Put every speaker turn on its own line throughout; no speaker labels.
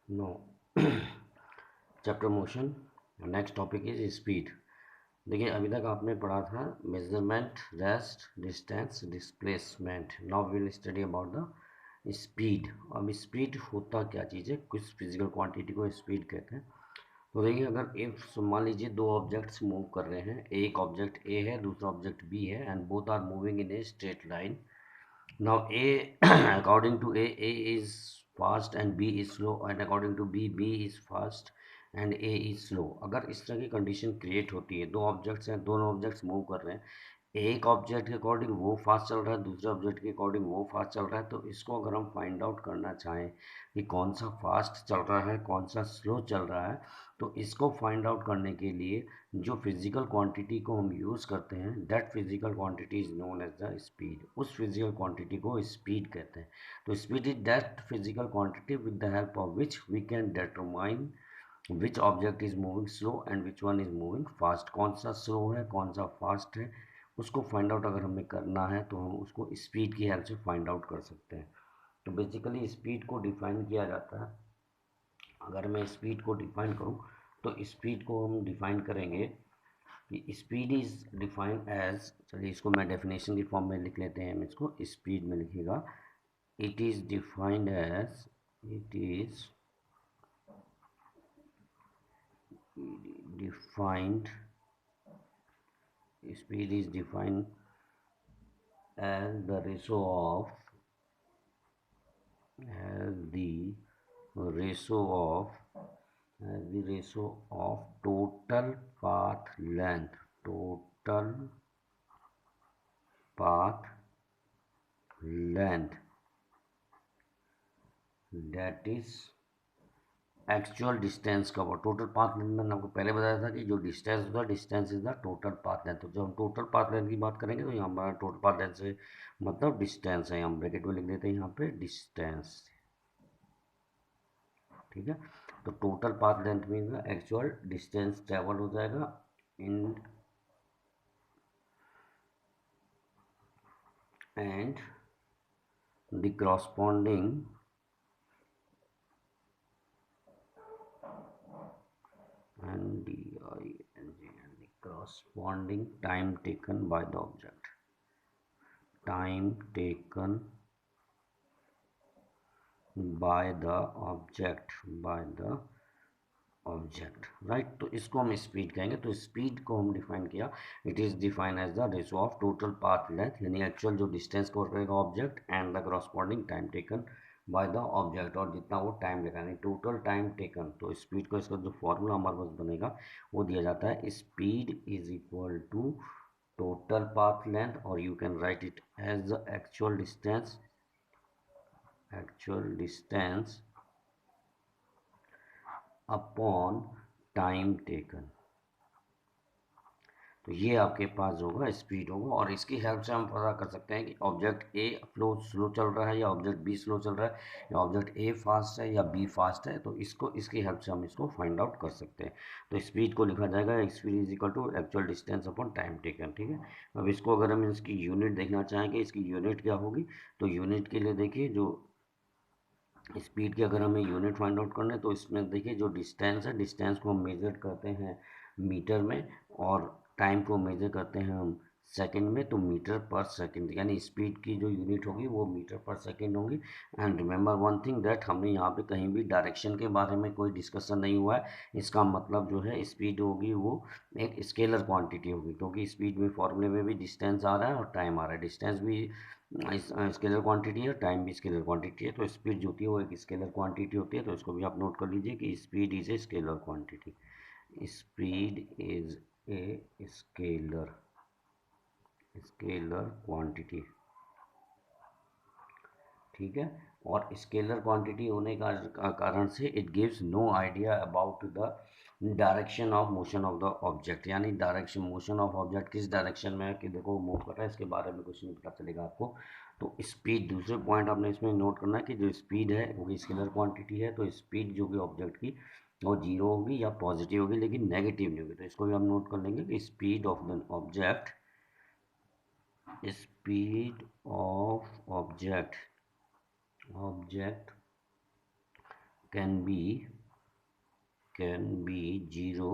No. Chapter motion. Next topic is speed. देखिए अभी तक आपने पढ़ा था measurement, rest, distance, displacement. Now we will study about the speed. अब स्पीड होता क्या चीज़ है, कुछ फिजिकल क्वांटिटी को स्पीड कहते हैं। तो देखिए अगर इफ मान लीजिए दो ऑब्जेक्ट्स मूव कर रहे हैं, एक ऑब्जेक्ट ए है दूसरा ऑब्जेक्ट बी है, and both are moving in a straight line. Now A, according to A is fast and B is slow, and according to B is fast and A is slow। अगर इस तरह की condition create होती है, दो objects हैं, दोनों objects move कर रहे हैं, एक ऑब्जेक्ट के अकॉर्डिंग वो फास्ट चल रहा है, दूसरे ऑब्जेक्ट के अकॉर्डिंग वो फास्ट चल रहा है, तो इसको अगर हम फाइंड आउट करना चाहें कि कौन सा फास्ट चल रहा है कौन सा स्लो चल रहा है, तो इसको फाइंड आउट करने के लिए जो फिजिकल क्वांटिटी को हम यूज़ करते हैं, that physical quantity is known as the speed. उस फिजिकल क्वांटिटी को स्पीड कहते हैं। तो speed is that physical quantity with the help of which we can determine which object is moving slow and which one is moving fast. कौन सा slow है कौन सा फास्ट है, उसको फाइंड आउट अगर हमें करना है तो हम उसको स्पीड की हेल्प से फाइंड आउट कर सकते हैं। तो बेसिकली स्पीड को डिफाइन किया जाता है। अगर मैं स्पीड को डिफाइन करूं तो स्पीड को हम डिफाइन करेंगे कि स्पीड इज डिफाइंड एज, चलिए इसको मैं डेफिनेशन की फॉर्म में लिख लेते हैं, हम इसको स्पीड में लिखिएगा। It is defined as, it is defined speed is defined as the ratio of, as the ratio of as the ratio of total path length, total path length, that is actual distance cover. Total path length मैंने आपको पहले बताया था कि जो distance होता है, distance is the total path length. तो जब हम टोटल पाथ लेंथ की बात करेंगे तो यहाँ हमारा टोटल पाथ लेंथ से मतलब डिस्टेंस है, हम ब्रैकेट में लिख देते हैं यहाँ पे डिस्टेंस। ठीक है, तो total path length mean actual distance travel हो जाएगा in and the corresponding and the corresponding time taken by the object, time taken by the object, right. तो इसको हम स्पीड कहेंगे। तो स्पीड को हम डिफाइन किया, it is define as the ratio of total path length, यानी actual जो डिस्टेंस कवर करेगा object, and the corresponding time taken by the object, और जितना वो टाइम लेगा यानी टोटल टाइम टेकन। तो स्पीड को, इसका जो फॉर्मूला हमारे पास बनेगा वो दिया जाता है, speed is equal to total path length, और you can write it as the actual distance, actual distance upon time taken. तो ये आपके पास होगा स्पीड होगा, और इसकी हेल्प से हम पता कर सकते हैं कि ऑब्जेक्ट ए फ्लो स्लो चल रहा है या ऑब्जेक्ट बी स्लो चल रहा है, या ऑब्जेक्ट ए फास्ट है या बी फास्ट है। तो इसको, इसकी हेल्प से हम इसको फाइंड आउट कर सकते हैं। तो स्पीड को लिखा जाएगा speed is equal to actual distance upon time taken. ठीक है, अब इसको अगर हम इसकी यूनिट देखना चाहेंगे, इसकी यूनिट क्या होगी, तो यूनिट के लिए देखिए, जो स्पीड की अगर हमें यूनिट फाइंड आउट करना है तो इसमें देखिए जो डिस्टेंस है, डिस्टेंस को हम मेजर करते हैं मीटर में, और टाइम को मेजर करते हैं हम सेकंड में। तो मीटर पर सेकंड, यानी स्पीड की जो यूनिट होगी वो मीटर पर सेकंड होगी। And remember one thing that, हमने यहाँ पे कहीं भी डायरेक्शन के बारे में कोई डिस्कशन नहीं हुआ है। इसका मतलब जो है स्पीड होगी वो एक स्केलर क्वांटिटी होगी, क्योंकि स्पीड में फॉर्मूले में भी डिस्टेंस आ रहा है और टाइम आ रहा है। डिस्टेंस भी स्केलर क्वांटिटी है, टाइम भी स्केलर क्वांटिटी है। तो स्पीड जो होती है वो एक स्केलर क्वांटिटी होती है। तो इसको भी आप नोट कर लीजिए कि speed is a scalar quantity, speed is a scalar, scalar quantity. ठीक है, और स्केलर क्वांटिटी होने का कारण से it gives no idea about the direction of motion of the object, यानी डायरेक्शन मोशन ऑफ ऑब्जेक्ट किस डायरेक्शन में है कि देखो मूव कर रहा है, इसके बारे में कुछ नहीं पता चलेगा आपको। तो स्पीड, दूसरे पॉइंट आपने इसमें नोट करना है कि जो स्पीड है वो स्केलर क्वांटिटी है। तो स्पीड जो कि ऑब्जेक्ट की वो जीरो होगी या पॉजिटिव होगी, लेकिन नेगेटिव नहीं होगी। तो इसको भी हम नोट कर लेंगे कि speed of the object, speed of object, object can be 0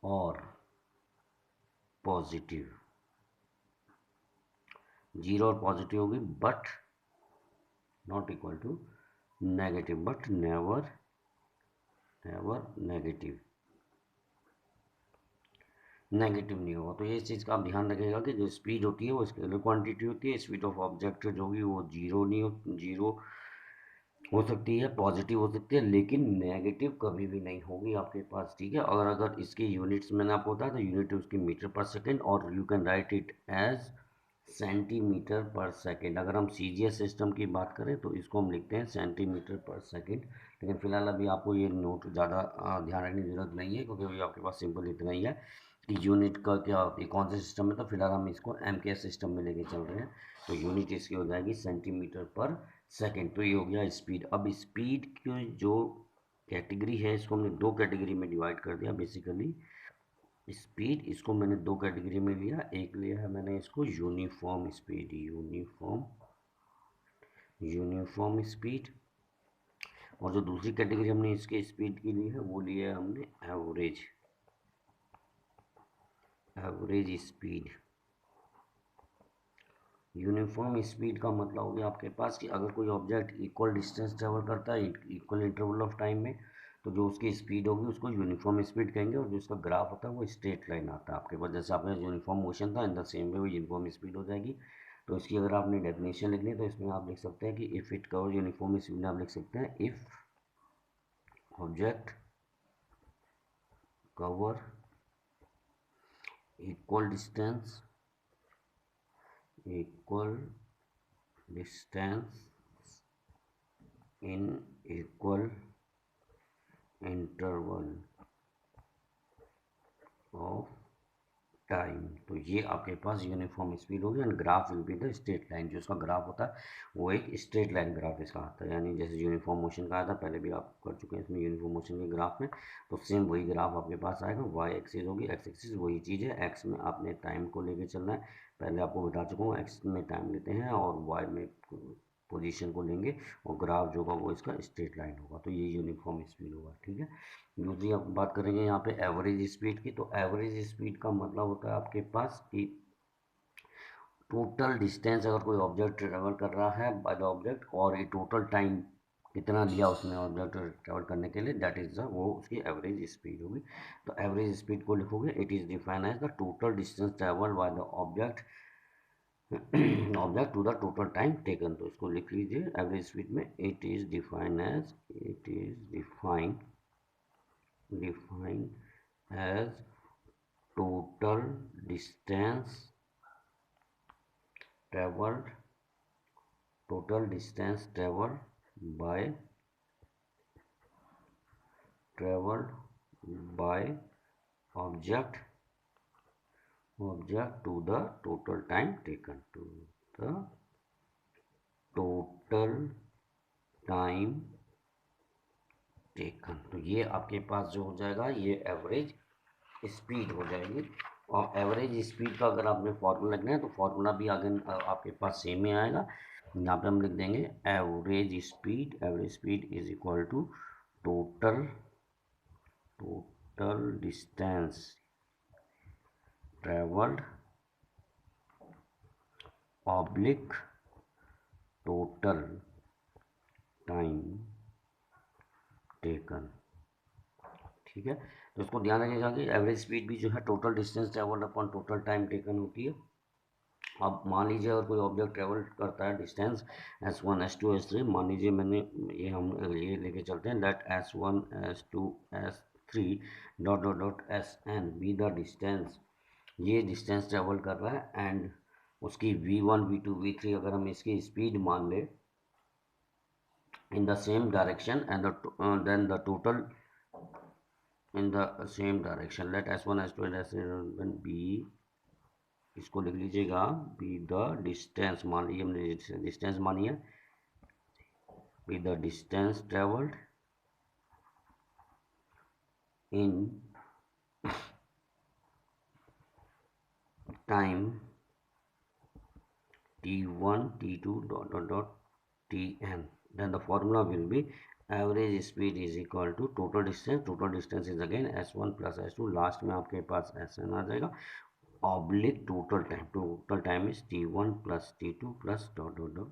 or positive, 0 और पॉजिटिव होगी, but not equal to negative, but never negative नहीं होगा। तो ये चीज़ का आप ध्यान रखिएगा कि जो स्पीड होती है वो स्केलर क्वांटिटी होती है। स्पीड ऑफ ऑब्जेक्ट जो होगी वो जीरो हो सकती है, पॉजिटिव हो सकती है, लेकिन नेगेटिव कभी भी नहीं होगी आपके पास, ठीक है। अगर इसकी यूनिट्स मैंने आपको बताया तो यूनिट उसकी मीटर पर सेकेंड, और you can write it as centimetre per second. अगर हम सीजीएस सिस्टम की बात करें तो इसको हम लिखते हैं सेंटीमीटर पर सेकेंड। लेकिन फिलहाल अभी आपको ये नोट ज़्यादा ध्यान रखने की जरूरत नहीं है, क्योंकि अभी आपके पास सिंपल इतना ही है कि यूनिट का क्या होती है, कौन सा सिस्टम है। तो फिलहाल हम इसको एमकेएस सिस्टम में लेके चल रहे हैं, तो यूनिट इसकी हो जाएगी सेंटीमीटर पर सेकेंड। तो ये हो गया स्पीड। अब स्पीड की जो कैटेगरी है इसको हमने दो कैटेगरी में डिवाइड कर दिया बेसिकली। स्पीड इसको मैंने दो कैटेगरी में लिया, एक लिया है मैंने इसको यूनिफॉर्म स्पीड, यूनिफॉर्म स्पीड, और जो दूसरी कैटेगरी हमने इसके स्पीड की ली है वो लिया है हमने एवरेज स्पीड। यूनिफॉर्म स्पीड का मतलब हो गया आपके पास कि अगर कोई ऑब्जेक्ट इक्वल डिस्टेंस ट्रेवल करता है इक्वल इंटरवल ऑफ टाइम में, तो जो उसकी स्पीड होगी उसको यूनिफॉर्म स्पीड कहेंगे, और जो उसका ग्राफ होता है वो स्ट्रेट लाइन आता है आपके पास। जैसे आपका यूनिफॉर्म मोशन था, इन द सेम वे वो यूनिफॉर्म स्पीड हो जाएगी। तो इसकी अगर आपने डेफिनेशन लिखनी है तो इसमें आप लिख सकते हैं कि if it cover uniform speed, आप लिख सकते हैं if object cover equal distance in equal interval of time, तो ये आपके पास यूनिफॉर्म स्पीड होगी। And graph will be the straight line, जो उसका ग्राफ होता है वो एक स्ट्रेट लाइन ग्राफ इसका आता है। यानी जैसे यूनिफॉर्म मोशन का आया था, पहले भी आप कर चुके हैं इसमें यूनिफॉर्म मोशन के ग्राफ में, तो सेम वही ग्राफ आपके पास आएगा। वाई एक्सिस होगी, एक्स एक्सिस वही चीज़ है, एक्स में आपने टाइम को लेके चलना है, पहले आपको बता चुका हूँ एक्स में टाइम लेते हैं और वाई में पोजीशन को लेंगे, और ग्राफ जो होगा वो इसका स्ट्रेट लाइन होगा। तो ये यूनिफॉर्म स्पीड होगा, ठीक है। दूसरी आप बात करेंगे यहाँ पे एवरेज स्पीड की, तो एवरेज स्पीड का मतलब होता है आपके पास कि टोटल डिस्टेंस अगर कोई ऑब्जेक्ट ट्रेवल कर रहा है बाय द ऑब्जेक्ट, और ये टोटल टाइम कितना लिया उसने ऑब्जेक्ट ट्रेवल करने के लिए, दैट इज द वो उसकी एवरेज स्पीड होगी। तो एवरेज स्पीड को लिखोगे, it is defined as the total distance travel by the object to the total time taken. तो इसको लिख लीजिए एवरेज स्पीड में, it is defined as total distance traveled by object to the total time taken, तो ये आपके पास जो हो जाएगा ये एवरेज स्पीड हो जाएगी। और एवरेज स्पीड का अगर आपने फार्मूला लिखना है तो फार्मूला भी आगे आपके पास सेम ही आएगा। यहाँ पे हम लिख देंगे average speed is equal to total distance travelled oblique total time taken, ठीक है। तो इसको ध्यान रखिएगा कि एवरेज स्पीड भी जो है total distance travelled upon total time taken होती है। अब मान लीजिए अगर कोई ऑब्जेक्ट ट्रेवल करता है डिस्टेंस S1 S2 S3, मान लीजिए मैंने हम ये लेके चलते हैं let S1 S2 S3 dot dot dot Sn be the distance, ये डिस्टेंस ट्रेवल कर रहा है, एंड उसकी V1 V2 V3 अगर हम इसकी स्पीड मान ले in the same direction, and then the total in the same direction, let S1 S2 and S3 be, इसको लिख लीजिएगा बी द डिस्टेंस, मान लीजिए हमने डिस्टेंस मानी है, B the distance travelled in time T1 T2 dot dot dot Tn, then the formula will be average speed is equal to total distance is again s1 plus s2, last में आपके पास sn आ जाएगा, oblique total time is t1 plus t2 plus dot dot dot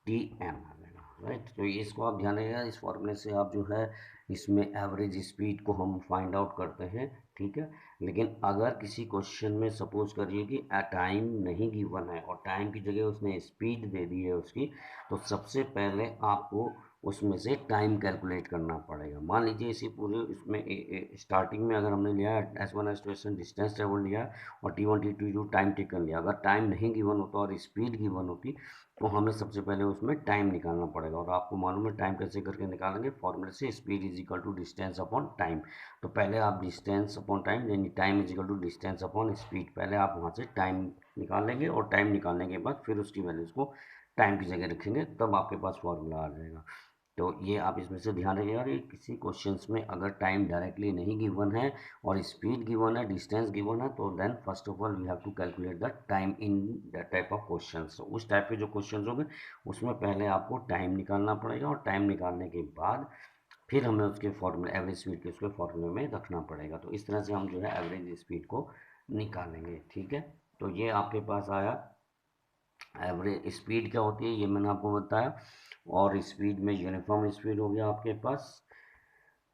tm आ जाएगा, right. तो इसको आप ध्यान रखिएगा, इस फॉर्मूले से आप जो है इसमें एवरेज स्पीड को हम फाइंड आउट करते हैं, ठीक है। लेकिन अगर किसी क्वेश्चन में सपोज करिए कि टाइम नहीं गिवन है और टाइम की जगह उसने स्पीड दे दी है उसकी, तो सबसे पहले आपको उसमें से टाइम कैलकुलेट करना पड़ेगा। मान लीजिए इसी पूरे इसमें स्टार्टिंग में अगर हमने लिया S1 S2 S1 distance travel लिया और T1 T2 टाइम टेकन लिया, अगर टाइम नहीं गिवन होता और स्पीड गिवन होती तो हमें सबसे पहले उसमें टाइम निकालना पड़ेगा। और आपको मालूम है टाइम कैसे करके निकालेंगे, फॉर्मूले से speed is equal to distance upon time. तो पहले आप डिस्टेंस अपॉन टाइम यानी time is equal to distance upon speed, पहले आप वहाँ से टाइम निकाल लेंगे और टाइम निकालने के बाद फिर उसकी वैल्यूज़ को टाइम की जगह रखेंगे, तब आपके पास फॉर्मूला आ जाएगा। तो ये आप इसमें से ध्यान रखिएगा कि किसी क्वेश्चंस में अगर टाइम डायरेक्टली नहीं गिवन है और स्पीड गिवन है, डिस्टेंस गिवन है, तो then first of all we have to calculate the time in that type of questions. उस टाइप के जो क्वेश्चंस होंगे उसमें पहले आपको टाइम निकालना पड़ेगा और टाइम निकालने के बाद फिर हमें उसके फॉर्मूले एवरेज स्पीड के उसके फॉर्मूले में रखना पड़ेगा। तो इस तरह से हम जो है एवरेज स्पीड को निकालेंगे, ठीक है। तो ये आपके पास आया एवरेज स्पीड क्या होती है, ये मैंने आपको बताया। और स्पीड में यूनिफॉर्म स्पीड हो गया आपके पास,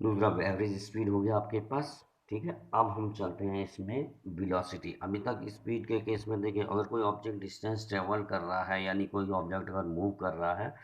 दूसरा एवरेज स्पीड हो गया आपके पास, ठीक है। अब हम चलते हैं इसमें वेलोसिटी। अभी तक स्पीड के केस में देखिए, अगर कोई ऑब्जेक्ट डिस्टेंस ट्रेवल कर रहा है यानी कोई ऑब्जेक्ट अगर मूव कर रहा है,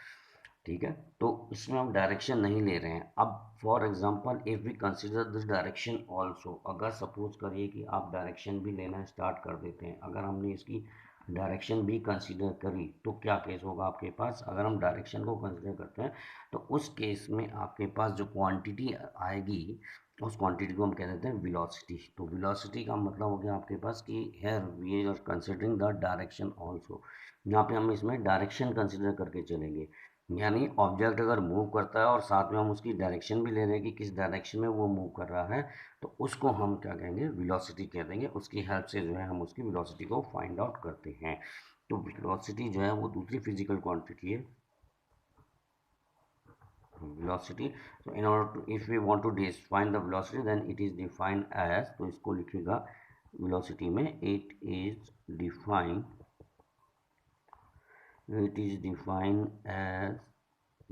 ठीक है, तो इसमें हम डायरेक्शन नहीं ले रहे हैं। अब for example if we consider this direction also, अगर सपोज करिए कि आप डायरेक्शन भी लेना स्टार्ट कर देते हैं, अगर हमने इसकी डायरेक्शन भी कंसीडर करी तो क्या केस होगा आपके पास। अगर हम डायरेक्शन को कंसीडर करते हैं तो उस केस में आपके पास जो क्वांटिटी आएगी उस क्वांटिटी को हम कह देते हैं वेलोसिटी। तो वेलोसिटी का मतलब हो गया आपके पास कि here we are considering the direction also, यहाँ पे हम इसमें डायरेक्शन कंसीडर करके चलेंगे। यानी ऑब्जेक्ट अगर मूव करता है और साथ में हम उसकी डायरेक्शन भी ले रहे हैं कि किस डायरेक्शन में वो मूव कर रहा है, तो उसको हम क्या कहेंगे, वेलोसिटी कह देंगे। उसकी हेल्प से जो है हम उसकी वेलोसिटी को फाइंड आउट करते हैं। तो वेलोसिटी जो है वो दूसरी फिजिकल क्वांटिटी है, velocity। so in order to if we want to define the velocity then it is defined as, तो इसको लिखिएगा velocity में, it is defined as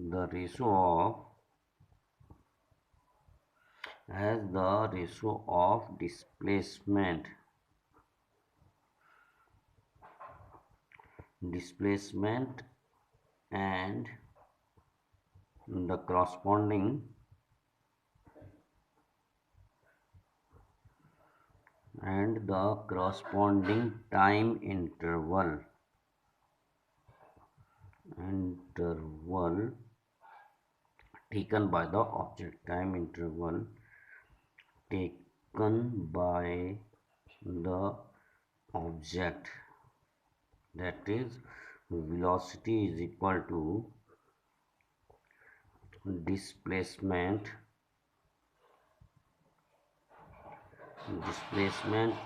the ratio of displacement and the corresponding time interval taken by the object, time interval taken by the object, that is velocity is equal to displacement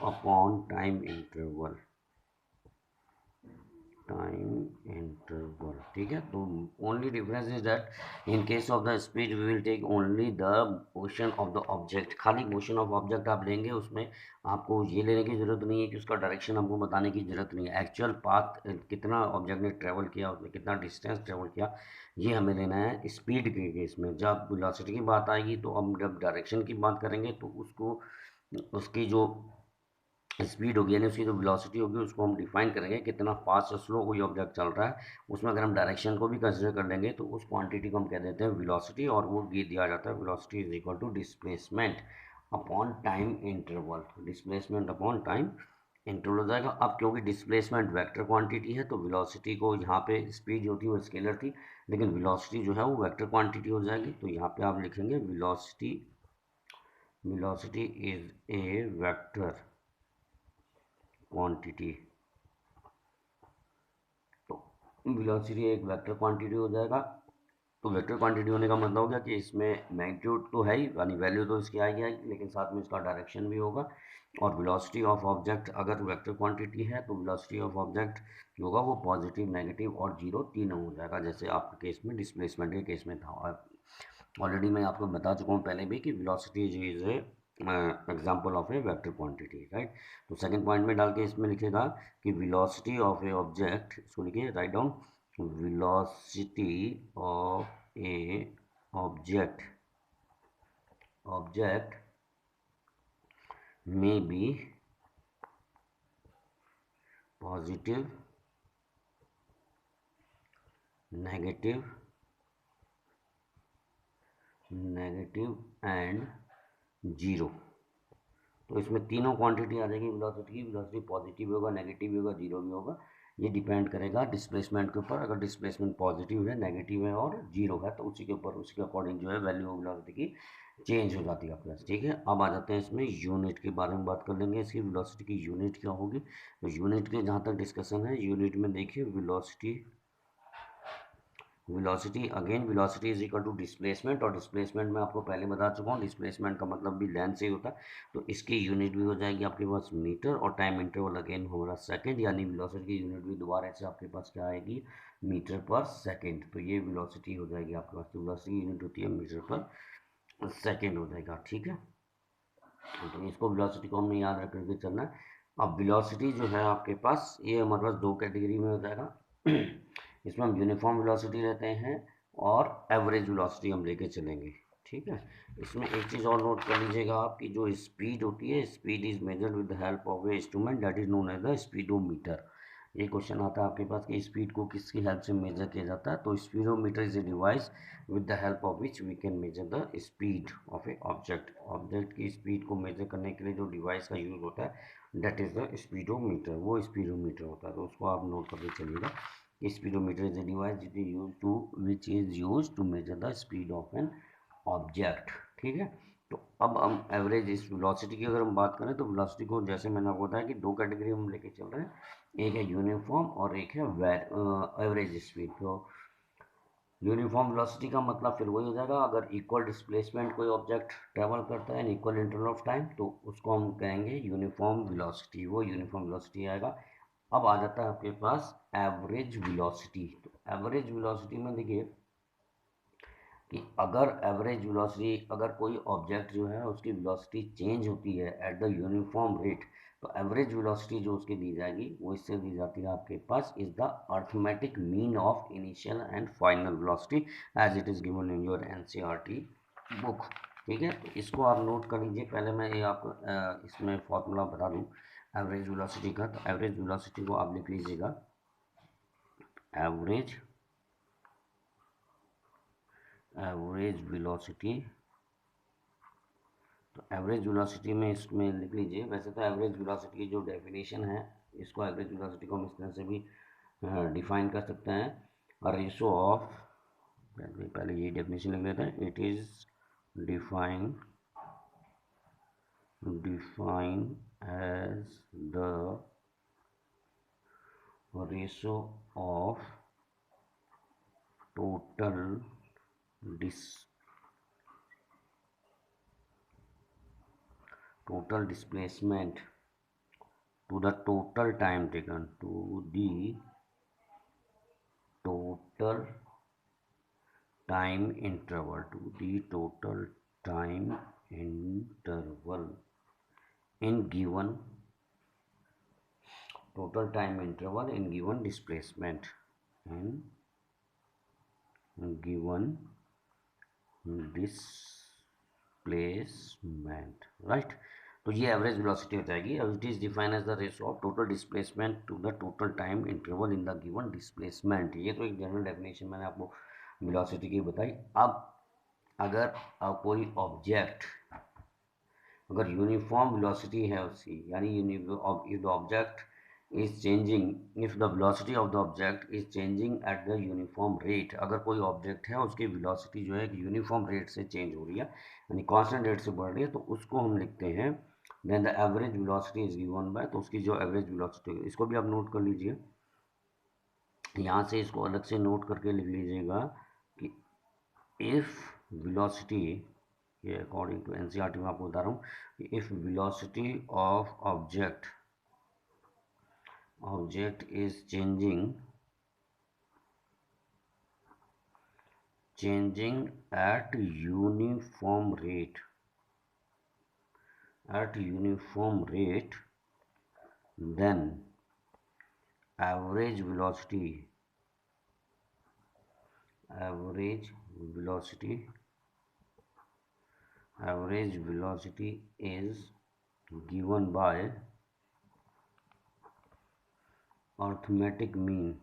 upon time interval, ठीक है। तो only difference is that in case of the speed we will take only the motion of the object, खाली motion of object आप लेंगे, उसमें आपको ये लेने की ज़रूरत नहीं है कि उसका डायरेक्शन आपको बताने की ज़रूरत नहीं है। एक्चुअल पाथ कितना ऑब्जेक्ट ने ट्रेवल किया, उसमें कितना डिस्टेंस ट्रेवल किया, ये हमें लेना है स्पीड के केस में। जब वेलोसिटी की बात आएगी तो हम जब डायरेक्शन की बात करेंगे तो उसको उसकी जो स्पीड होगी यानी उसकी जो वेलोसिटी होगी उसको हम डिफाइन करेंगे कितना फास्ट या स्लो कोई ऑब्जेक्ट चल रहा है। उसमें अगर हम डायरेक्शन को भी कंसिडर कर लेंगे तो उस क्वांटिटी को हम कह देते हैं वेलोसिटी, और वो ये दिया जाता है velocity is equal to displacement upon time interval, displacement upon time interval हो जाएगा। अब क्योंकि डिस्प्लेसमेंट वेक्टर क्वांटिटी है तो वेलोसिटी को यहाँ पे स्पीड जो थी वो स्केलर थी, लेकिन वेलोसिटी जो है वो वेक्टर क्वांटिटी हो जाएगी। तो यहाँ पे आप लिखेंगे velocity is a vector quantity. तो वेलोसिटी एक वेक्टर क्वांटिटी हो जाएगा तो वेक्टर क्वांटिटी होने का मतलब हो गया कि इसमें मैग्नीट्यूड तो है ही, यानी वैल्यू तो इसकी आएगी, लेकिन साथ में इसका डायरेक्शन भी होगा। और वेलोसिटी ऑफ ऑब्जेक्ट अगर वेक्टर क्वांटिटी है तो वेलोसिटी ऑफ ऑब्जेक्ट जो होगा वो पॉजिटिव, नेगेटिव और जीरो तीनों हो जाएगा, जैसे आपके केस में डिस्प्लेसमेंट के केस में था। ऑलरेडी मैं आपको बता चुका हूँ पहले भी कि velocity is a example of A vector quantity, right. तो सेकंड पॉइंट में डाल के इसमें लिखेगा कि वेलोसिटी ऑफ ए ऑब्जेक्ट, इसको लिखिए write down, velocity of a object may be positive, negative and zero. तो इसमें तीनों क्वांटिटी आ जाएगी वेलोसिटी की। वेलोसिटी पॉजिटिव भी होगा, नेगेटिव भी होगा, जीरो भी होगा। ये डिपेंड करेगा डिस्प्लेसमेंट के ऊपर। अगर डिस्प्लेसमेंट पॉजिटिव है, नेगेटिव है और जीरो है तो उसी के ऊपर, उसी के अकॉर्डिंग जो है वैल्यू ऑफ वेलोसिटी की चेंज हो जाती है आपके पास, ठीक है। अब आ जाते हैं इसमें यूनिट के बारे में बात कर लेंगे। इसकी वेलोसिटी की यूनिट क्या होगी, तो यूनिट के जहाँ तक डिस्कशन है, यूनिट में देखिए velocity again velocity is equal to displacement, और डिस्प्लेसमेंट में आपको पहले बता चुका हूँ, डिस्प्लेसमेंट का मतलब भी लेंथ से ही होता है। तो इसकी यूनिट भी हो जाएगी आपके पास मीटर, और टाइम इंटरवल अगेन हमारा सेकंड, यानी वेलोसिटी की यूनिट भी दोबारा से आपके पास क्या आएगी, मीटर पर सेकंड। तो ये वेलोसिटी हो जाएगी आपके पास, वेलोसिटी की यूनिट होती है मीटर पर सेकंड हो जाएगा, ठीक है। तो इसको वेलोसिटी को हमने याद रख करके चलना है। अब वेलोसिटी जो है आपके पास, ये हमारे पास दो कैटेगरी में हो जाएगा। इसमें हम यूनिफॉर्म वेलोसिटी लेते हैं और एवरेज वेलोसिटी हम लेके चलेंगे, ठीक है। इसमें एक चीज़ और नोट कर लीजिएगा आप कि जो स्पीड होती है, speed is measured with the help of a instrument that is known as the speedometer. ये क्वेश्चन आता है आपके पास कि स्पीड को किसकी हेल्प से मेजर किया जाता है, तो speedometer is a device with the help of which we can measure the speed of a object. Object की स्पीड को मेजर करने के लिए जो डिवाइस का यूज होता है दैट इज द स्पीडोमीटर, वो स्पीडोमीटर होता है। तो उसको आप नोट करके चलिएगा। Speedometer is a device which is used to measure the speed of an object, ठीक है। तो अब हम एवरेज इस वेलोसिटी की अगर हम बात करें तो वेलोसिटी को जैसे मैंने आपको बताया कि दो कैटेगरी हम लेके चल रहे हैं, एक है यूनिफॉर्म और एक है एवरेज स्पीड। तो यूनिफॉर्म वेलोसिटी का मतलब फिर वही हो जाएगा, अगर इक्वल डिस्प्लेसमेंट कोई ऑब्जेक्ट ट्रेवल करता है in equal interval of time तो उसको हम कहेंगे यूनिफॉर्म वेलोसिटी, वो यूनिफॉर्म वेलोसिटी आएगा। अब आ जाता है आपके पास एवरेज वेलोसिटी। तो एवरेज वेलोसिटी में देखिए कि अगर एवरेज वेलोसिटी, अगर कोई ऑब्जेक्ट जो है उसकी वेलोसिटी चेंज होती है एट द यूनिफॉर्म रेट, तो एवरेज वेलोसिटी जो उसकी दी जाएगी वो इससे दी जाती है आपके पास is the arithmetic mean of initial and final velocity as it is given in your NCERT book, ठीक है। तो इसको आप नोट कर लीजिए। पहले मैं ये आपको इसमें फॉर्मूला बता दूं एवरेज वेलोसिटी का। तो एवरेज वेलोसिटी को आप लिख लीजिएगा, एवरेज वेलोसिटी। तो एवरेज वेलोसिटी में इसमें लिख लीजिए, वैसे तो एवरेज वेलोसिटी की जो डेफिनेशन है, इसको एवरेज वेलोसिटी को हम इस तरह से भी डिफाइन कर सकते हैं, रेशो ऑफ, पहले ये डेफिनेशन लिख लेते हैं, it is define as the ratio of total displacement to the total time taken, to the total time interval, in given displacement, in given displacement, right. तो ये एवरेज वेलोसिटी हो जाएगी। It is defined as the ratio of total displacement to the total time interval in the given displacement. ये तो एक general definition मैंने आपको velocity की बताई। अब अगर कोई ऑब्जेक्ट, अगर यूनिफॉर्म वेलोसिटी है उसकी, यानी if the object is changing, if the velocity of the object is changing at the uniform rate, अगर कोई ऑब्जेक्ट है उसकी वेलोसिटी जो है एक यूनिफॉर्म रेट से चेंज हो रही है, यानी कांस्टेंट रेट से बढ़ रही है, तो उसको हम लिखते हैं then the average velocity is given by, तो उसकी जो एवरेज वेलोसिटी, इसको भी आप नोट कर लीजिए, यहाँ से इसको अलग से नोट करके लिख लीजिएगा कि इफ वेलोसिटी, ये अकॉर्डिंग टू एनसीईआरटी में आपको बता रहा हूँ कि if velocity of object is changing at uniform rate, then average velocity is given by arithmetic mean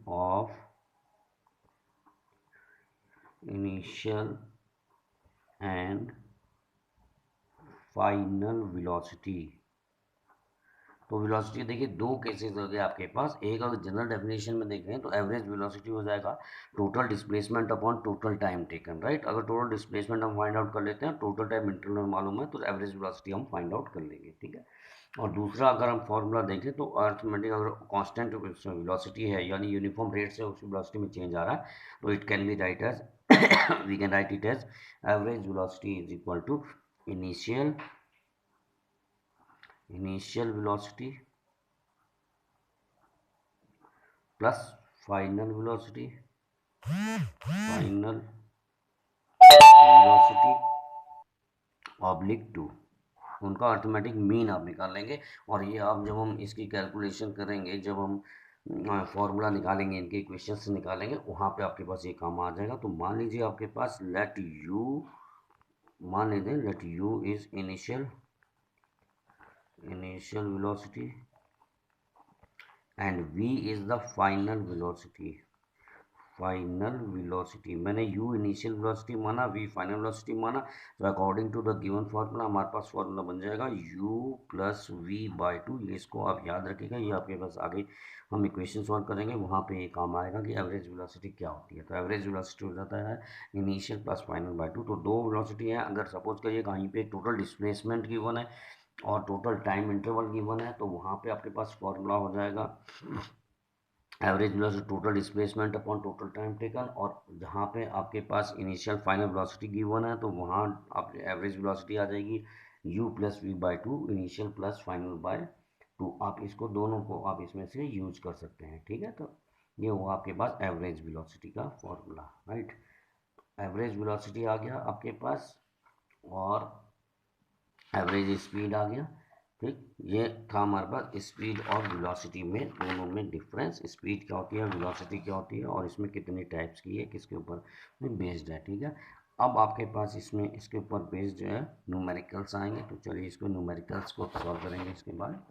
of initial and final velocity। तो वेलोसिटी देखिए दो केसेस हो गए आपके पास। एक अगर जनरल डेफिनेशन में देखें तो एवरेज वेलोसिटी हो जाएगा total displacement upon total time taken, right. अगर टोटल डिस्प्लेसमेंट हम फाइंड आउट कर लेते हैं, टोटल टाइम इंटरवल मालूम है, तो एवरेज वेलोसिटी हम फाइंड आउट कर लेंगे, ठीक है। और दूसरा अगर हम फॉर्मूला देखें तो अर्थमेटिक अगर कांस्टेंट वेलोसिटी है यानी यूनिफॉर्म रेट से उसकी वेलोसिटी में चेंज आ रहा है, तो it can be write as we can write it as average velocity is equal to initial velocity plus final velocity oblique 2, उनका अर्थमेटिक मीन आप निकाल लेंगे। और ये आप जब हम इसकी कैलकुलेशन करेंगे, जब हम फॉर्मूला निकालेंगे, इनके इक्वेशंस निकालेंगे, वहाँ पे आपके पास ये काम आ जाएगा। तो मान लीजिए आपके पास let u is initial velocity and v is the final velocity। मैंने u इनिशियल वेलोसिटी माना, v फाइनल वेलोसिटी माना, तो according to the given formula हमारे पास फार्मूला बन जाएगा u plus v by two. ये इसको आप याद रखिएगा, ये आपके पास आगे हम इक्वेशन सॉल्व करेंगे, वहाँ पे ये काम आएगा कि एवरेज वेलोसिटी क्या होती है। तो एवरेज वेलोसिटी हो जाता है initial plus final by two. तो दो वेलोसिटी है, अगर सपोज करिए कहीं पे टोटल डिस्प्लेसमेंट गिवन है और टोटल टाइम इंटरवल गिवन है, तो वहाँ पे आपके पास फॉर्मूला हो जाएगा average velocity total displacement upon total time taken. और जहाँ पे आपके पास इनिशियल फाइनल वेलोसिटी गिवन है, तो वहाँ आप एवरेज वेलोसिटी आ जाएगी u plus v by two, initial plus final by two. आप इसको दोनों को आप इसमें से यूज कर सकते हैं, ठीक है। तो ये हुआ आपके पास एवरेज वेलोसिटी का फॉर्मूला, राइट। एवरेज वेलोसिटी आ गया आपके पास और एवरेज स्पीड आ गया, ठीक। ये था हमारे पास स्पीड और वेलोसिटी में, दोनों में डिफरेंस। स्पीड क्या होती है, वेलोसिटी क्या होती है, और इसमें कितनी टाइप्स की है, किसके ऊपर बेस्ड है, ठीक है। अब आपके पास इसमें इसके ऊपर बेस्ड जो है न्यूमेरिकल्स आएंगे। तो चलिए इसको न्यूमेरिकल्स को सॉल्व करेंगे इसके बाद।